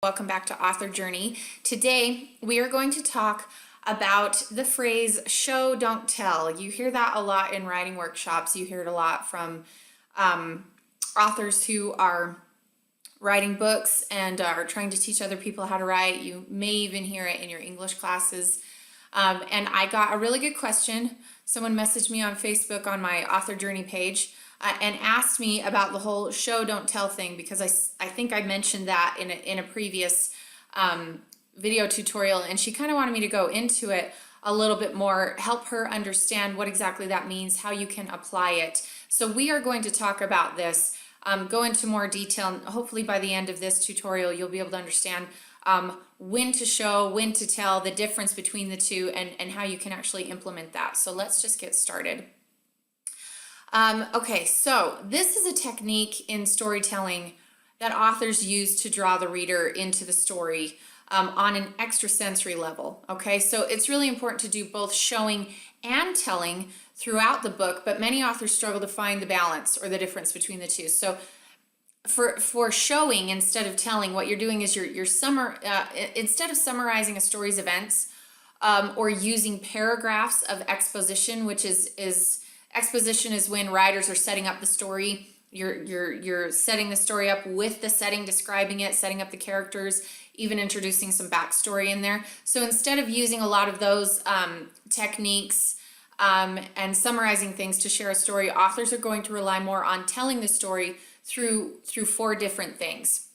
Welcome back to Author Journey. Today we are going to talk about the phrase show, don't tell. You hear that a lot in writing workshops. You hear it a lot from authors who are writing books and are trying to teach other people how to write. You may even hear it in your English classes. And I got a really good question. Someone messaged me on Facebook on my Author Journey page and asked me about the whole show don't tell thing, because I think I mentioned that in a previous video tutorial, and she kind of wanted me to go into it a little bit more, help her understand what exactly that means, how you can apply it. So we are going to talk about this, go into more detail, and hopefully by the end of this tutorial you'll be able to understand when to show, when to tell, the difference between the two, and how you can actually implement that. So let's just get started. Okay, so this is a technique in storytelling that authors use to draw the reader into the story on an extrasensory level. Okay, so it's really important to do both showing and telling throughout the book, but many authors struggle to find the balance or the difference between the two. So for showing instead of telling, what you're doing is instead of summarizing a story's events or using paragraphs of exposition, which is exposition is when writers are setting up the story. You're setting the story up with the setting, describing it, setting up the characters, even introducing some backstory in there. So instead of using a lot of those techniques and summarizing things to share a story, authors are going to rely more on telling the story through four different things.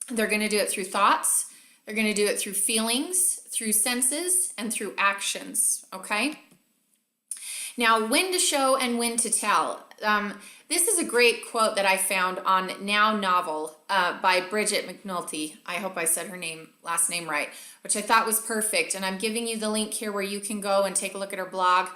They're going to do it through thoughts, they're going to do it through feelings, through senses, and through actions. Okay? Now, when to show and when to tell. This is a great quote that I found on Now Novel by Bridget McNulty. I hope I said her last name right, which I thought was perfect. And I'm giving you the link here where you can go and take a look at her blog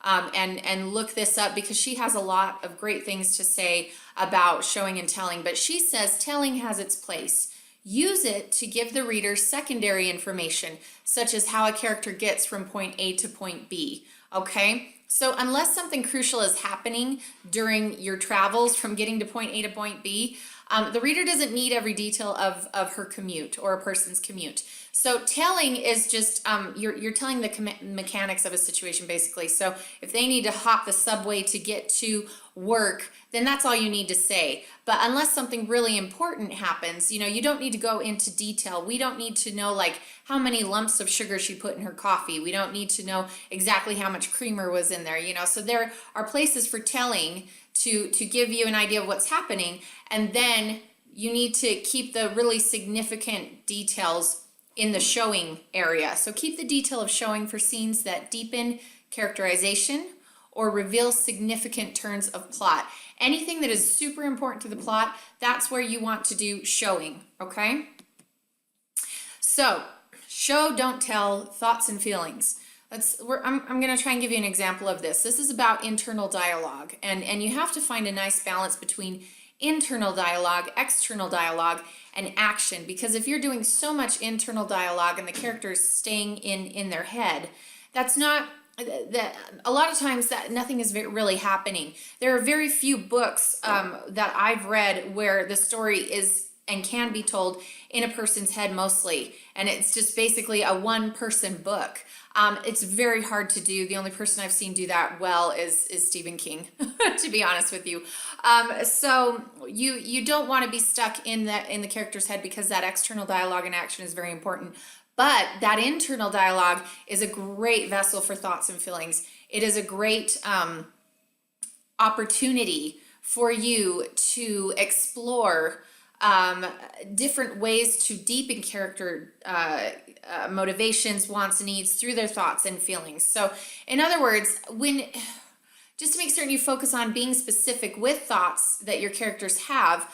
and look this up, because she has a lot of great things to say about showing and telling. But she says telling has its place. Use it to give the reader secondary information, such as how a character gets from point A to point B. Okay? So unless something crucial is happening during your travels from getting to point A to point B, the reader doesn't need every detail of her commute or a person's commute. So telling is just, you're telling the mechanics of a situation, basically. So if they need to hop the subway to get to work, then that's all you need to say. But unless something really important happens, you don't need to go into detail. We don't need to know like how many lumps of sugar she put in her coffee. We don't need to know exactly how much creamer was in there, So there are places for telling to give you an idea of what's happening, and then you need to keep the really significant details in the showing area. So keep the detail of showing for scenes that deepen characterization or reveal significant turns of plot. Anything that is super important to the plot, that's where you want to do showing, okay? So, show, don't tell, thoughts and feelings. I'm going to try and give you an example of this. This is about internal dialogue, and you have to find a nice balance between internal dialogue, external dialogue, and action, because if you're doing so much internal dialogue and the characters staying in their head, that's not that a lot of times that nothing is really happening. There are very few books that I've read where the story is and can be told in a person's head mostly, and it's just basically a one-person book. It's very hard to do. The only person I've seen do that well is Stephen King, to be honest with you. So you don't want to be stuck in the character's head, because that external dialogue and action is very important. But that internal dialogue is a great vessel for thoughts and feelings. It is a great opportunity for you to explore different ways to deepen character motivations, wants, needs through their thoughts and feelings. So in other words, just to make certain you focus on being specific with thoughts that your characters have,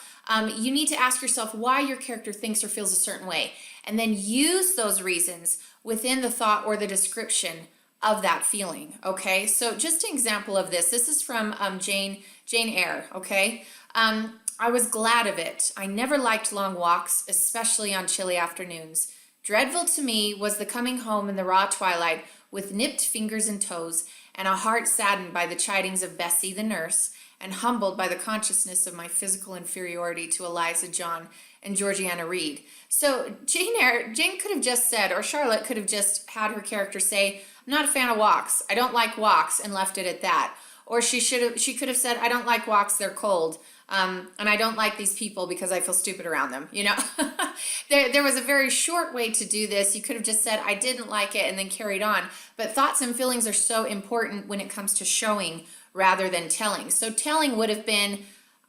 you need to ask yourself why your character thinks or feels a certain way, and then use those reasons within the thought or the description of that feeling. Okay, so just an example of this is from Jane Eyre. Okay, I was glad of it. I never liked long walks, especially on chilly afternoons. Dreadful to me was the coming home in the raw twilight with nipped fingers and toes, and a heart saddened by the chidings of Bessie the nurse, and humbled by the consciousness of my physical inferiority to Eliza John and Georgiana Reed. So Jane could have just said, or Charlotte could have just had her character say, I'm not a fan of walks. I don't like walks, and left it at that. Or she could have said, I don't like walks, they're cold. And I don't like these people because I feel stupid around them, you know. There was a very short way to do this. You could have just said, I didn't like it, and then carried on. But thoughts and feelings are so important when it comes to showing rather than telling. So telling would have been,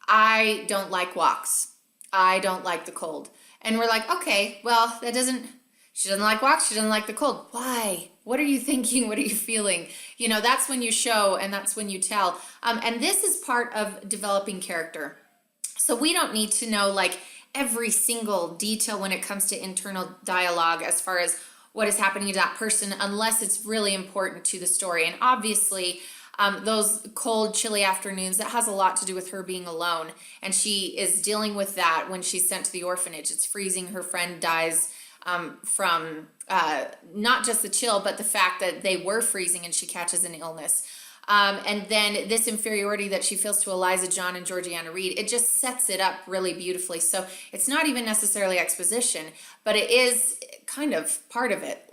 I don't like walks. I don't like the cold. And we're like, okay, well, she doesn't like walks, she doesn't like the cold. Why? What are you thinking? What are you feeling? You know, that's when you show and that's when you tell. And this is part of developing character. So we don't need to know like every single detail when it comes to internal dialogue as far as what is happening to that person, unless it's really important to the story. And obviously, those cold, chilly afternoons, that has a lot to do with her being alone. And she is dealing with that when she's sent to the orphanage. It's freezing. Her friend dies from not just the chill, but the fact that they were freezing and she catches an illness. And then this inferiority that she feels to Eliza John and Georgiana Reed, it just sets it up really beautifully. So it's not even necessarily exposition, but it is kind of part of it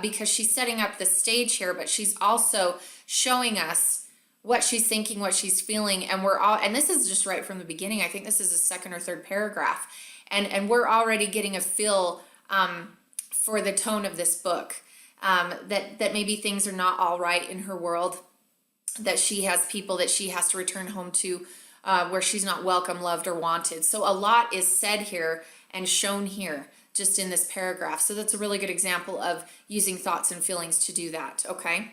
because she's setting up the stage here, but she's also showing us what she's thinking, what she's feeling, and this is just right from the beginning. I think this is the second or third paragraph, and we're already getting a feel for the tone of this book, that maybe things are not all right in her world, that she has people that she has to return home to where she's not welcome, loved, or wanted. So a lot is said here and shown here just in this paragraph. So that's a really good example of using thoughts and feelings to do that, okay?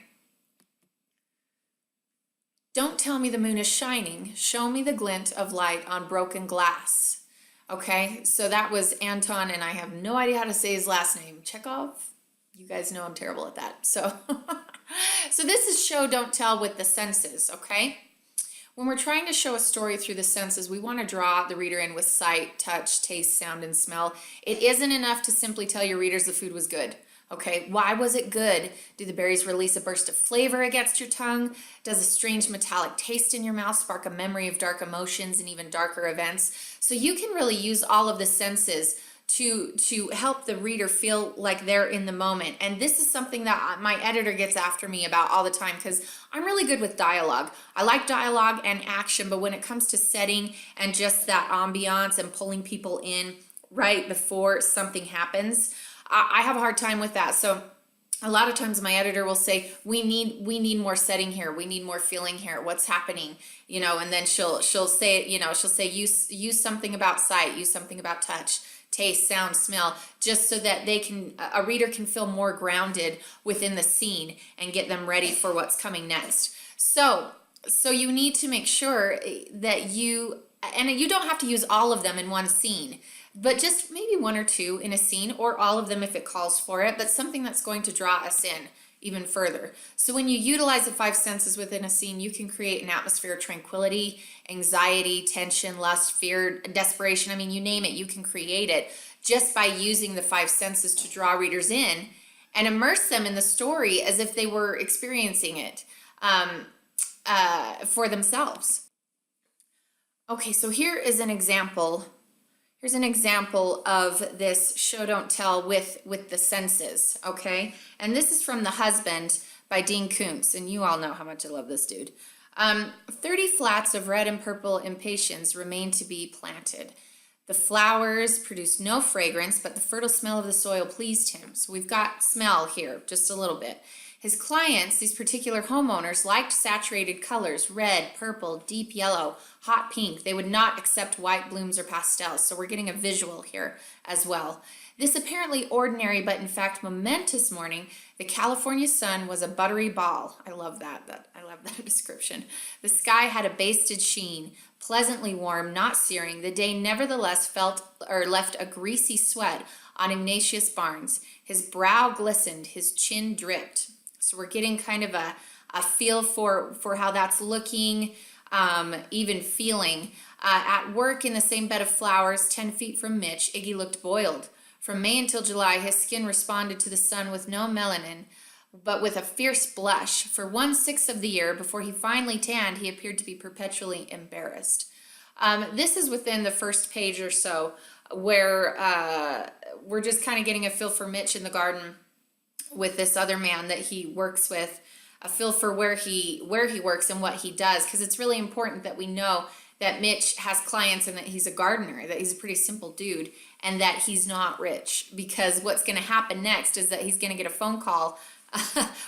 Don't tell me the moon is shining. Show me the glint of light on broken glass. Okay, so that was Anton, and I have no idea how to say his last name. Chekhov? You guys know I'm terrible at that. So, so this is show, don't tell with the senses, okay? When we're trying to show a story through the senses, we want to draw the reader in with sight, touch, taste, sound, and smell. It isn't enough to simply tell your readers the food was good. Okay, why was it good? Do the berries release a burst of flavor against your tongue? Does a strange metallic taste in your mouth spark a memory of dark emotions and even darker events? So you can really use all of the senses to help the reader feel like they're in the moment. And this is something that my editor gets after me about all the time because I'm really good with dialogue. I like dialogue and action, but when it comes to setting and just that ambiance and pulling people in right before something happens, I have a hard time with that. So a lot of times my editor will say, we need more setting here. We need more feeling here. What's happening? You know, and then she'll say, use something about sight, use something about touch, taste, sound, smell, just so that a reader can feel more grounded within the scene and get them ready for what's coming next. So you need to make sure that you don't have to use all of them in one scene, but just maybe one or two in a scene, or all of them if it calls for it, but something that's going to draw us in even further. So when you utilize the five senses within a scene, you can create an atmosphere of tranquility, anxiety, tension, lust, fear, desperation. I mean, you name it, you can create it just by using the five senses to draw readers in and immerse them in the story as if they were experiencing it for themselves. Okay, so here is an example. Here's an example of this show, don't tell with the senses, okay? And this is from The Husband by Dean Koontz, and you all know how much I love this dude. 30 flats of red and purple impatiens remain to be planted. The flowers produced no fragrance, but the fertile smell of the soil pleased him. So we've got smell here, just a little bit. His clients, these particular homeowners, liked saturated colors, red, purple, deep yellow, hot pink. They would not accept white blooms or pastels. So we're getting a visual here as well. This apparently ordinary, but in fact momentous morning, the California sun was a buttery ball. I love that. I love that description. The sky had a basted sheen, pleasantly warm, not searing. The day nevertheless left a greasy sweat on Ignatius Barnes. His brow glistened, his chin dripped. So we're getting kind of a feel for how that's looking, even feeling. At work in the same bed of flowers, 10 feet from Mitch, Iggy looked boiled. From May until July, his skin responded to the sun with no melanin, but with a fierce blush. For 1/6 of the year before he finally tanned, he appeared to be perpetually embarrassed. This is within the first page or so, where we're just kind of getting a feel for Mitch in the garden with this other man that he works with, a feel for where he works and what he does, because it's really important that we know that Mitch has clients and that he's a gardener, that he's a pretty simple dude, and that he's not rich, because what's going to happen next is that he's going to get a phone call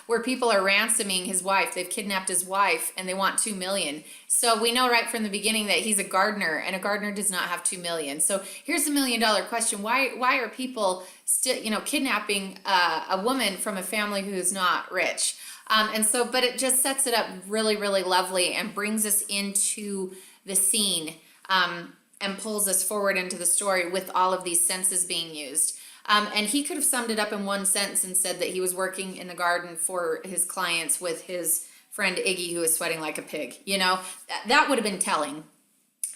where people are ransoming his wife. They've kidnapped his wife and they want 2 million. So we know right from the beginning that he's a gardener, and a gardener does not have 2 million. So here's the $1 million question. Why are people still, kidnapping a woman from a family who is not rich? But it just sets it up really, really lovely and brings us into the scene, and pulls us forward into the story with all of these senses being used. And he could have summed it up in one sentence and said that he was working in the garden for his clients with his friend Iggy, who was sweating like a pig. That would have been telling,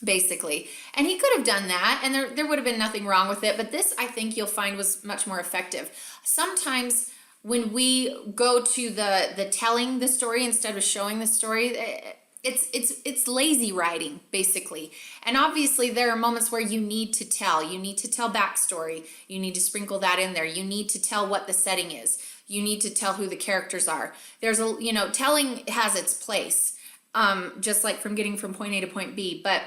basically. And he could have done that, and there would have been nothing wrong with it. But this, I think you'll find, was much more effective. Sometimes when we go to the telling the story instead of showing the story, it's lazy writing, basically. And obviously there are moments where you need to tell backstory. You need to sprinkle that in there. You need to tell what the setting is. You need to tell who the characters are. Telling has its place, just like from getting from point A to point B. But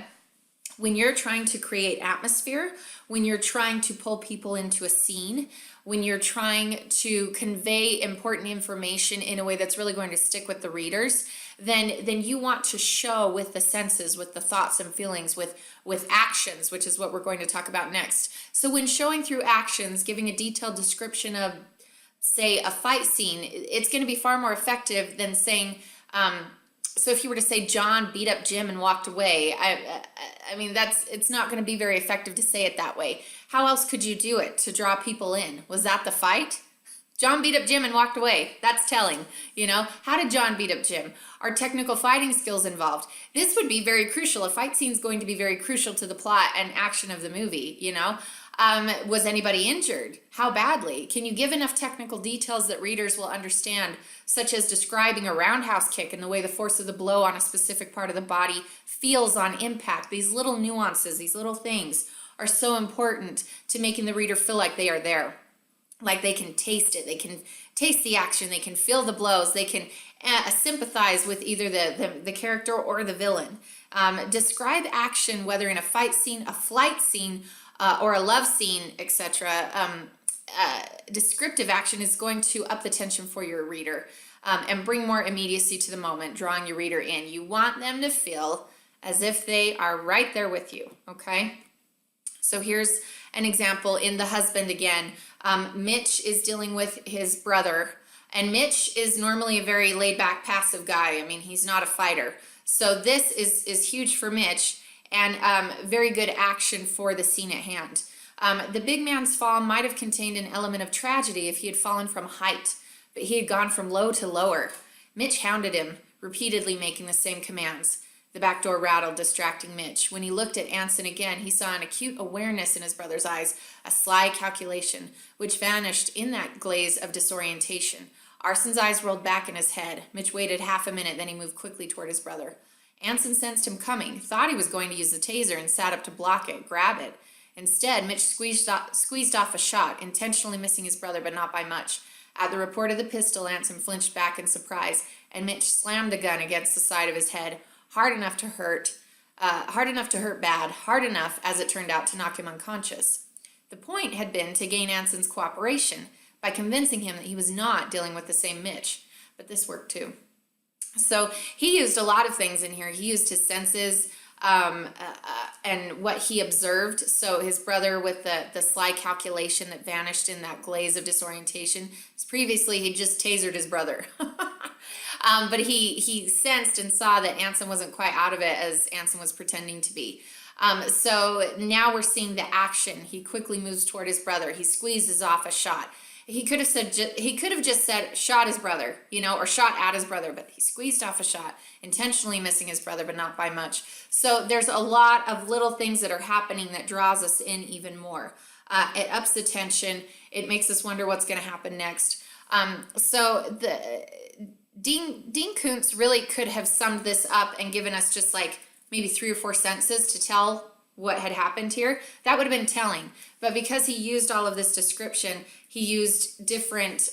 when you're trying to create atmosphere, when you're trying to pull people into a scene, when you're trying to convey important information in a way that's really going to stick with the readers, then you want to show with the senses, with the thoughts and feelings, with actions, which is what we're going to talk about next. So when showing through actions, giving a detailed description of, say, a fight scene, it's going to be far more effective than saying, so if you were to say John beat up Jim and walked away, I mean, it's not going to be very effective to say it that way. How else could you do it to draw people in? Was that the fight? John beat up Jim and walked away. That's telling, How did John beat up Jim? Are technical fighting skills involved? This would be very crucial. A fight scene is going to be very crucial to the plot and action of the movie, Was anybody injured? How badly? Can you give enough technical details that readers will understand, such as describing a roundhouse kick and the way the force of the blow on a specific part of the body feels on impact? These little nuances, these little things are so important to making the reader feel like they are there. Like they can taste it, they can taste the action, they can feel the blows, they can sympathize with either the character or the villain. Describe action, whether in a fight scene, a flight scene, or a love scene, etc. Descriptive action is going to up the tension for your reader, and bring more immediacy to the moment, drawing your reader in. You want them to feel as if they are right there with you, okay? So here's an example in The Husband again. Mitch is dealing with his brother, and Mitch is normally a very laid-back, passive guy. I mean, he's not a fighter. So this is huge for Mitch, and very good action for the scene at hand. The big man's fall might have contained an element of tragedy if he had fallen from height, but he had gone from low to lower. Mitch hounded him, repeatedly making the same commands. The back door rattled, distracting Mitch. When he looked at Anson again, he saw an acute awareness in his brother's eyes, a sly calculation, which vanished in that glaze of disorientation. Arson's eyes rolled back in his head. Mitch waited half a minute, then he moved quickly toward his brother. Anson sensed him coming, thought he was going to use the taser, and sat up to block it, grab it. Instead, Mitch squeezed off a shot, intentionally missing his brother, but not by much. At the report of the pistol, Anson flinched back in surprise, and Mitch slammed the gun against the side of his head, hard enough to hurt bad, hard enough, as it turned out, to knock him unconscious. The point had been to gain Anson's cooperation by convincing him that he was not dealing with the same Mitch, but this worked too. So he used a lot of things in here. He used his senses and what he observed. So his brother with the sly calculation that vanished in that glaze of disorientation. Previously, he just tasered his brother. But he sensed and saw that Anson wasn't quite out of it as Anson was pretending to be. So now we're seeing the action. He quickly moves toward his brother. He squeezes off a shot. He could have just said shot his brother, or shot at his brother, but he squeezed off a shot, intentionally missing his brother, but not by much. So there's a lot of little things that are happening that draws us in even more. It ups the tension. It makes us wonder what's going to happen next. So Dean Koontz really could have summed this up and given us just like maybe 3 or 4 sentences to tell what had happened here. That would have been telling. But because he used all of this description, he used different,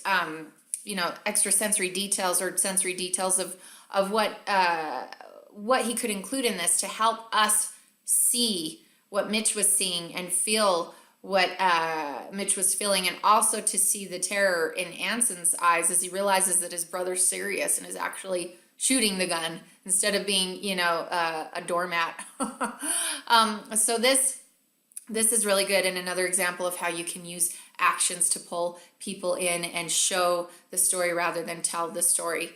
extrasensory details or sensory details of what he could include in this to help us see what Mitch was seeing and feel what Mitch was feeling, and also to see the terror in Anson's eyes as he realizes that his brother's serious and is actually shooting the gun instead of being, a doormat. So this is really good, and another example of how you can use actions to pull people in and show the story rather than tell the story.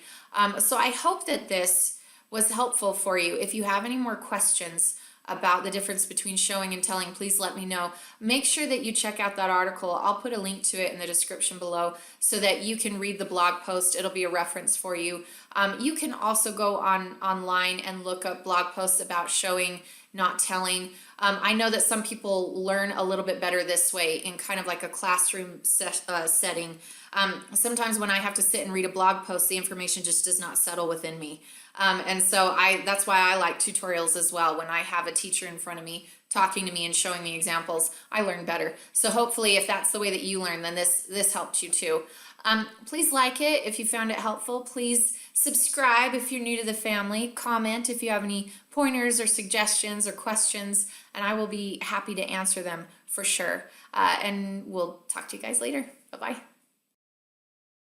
So I hope that this was helpful for you. If you have any more questions about the difference between showing and telling, please let me know. Make sure that you check out that article. I'll put a link to it in the description below so that you can read the blog post. It'll be a reference for you. You can also go online and look up blog posts about showing, not telling. I know that some people learn a little bit better this way in kind of like a classroom setting. Sometimes when I have to sit and read a blog post, the information just does not settle within me. And so that's why I like tutorials as well. When I have a teacher in front of me talking to me and showing me examples, I learn better. So hopefully if that's the way that you learn, then this helped you too. Please like it if you found it helpful. Please subscribe if you're new to the family. Comment if you have any pointers or suggestions or questions, and I will be happy to answer them for sure. And we'll talk to you guys later. Bye-bye.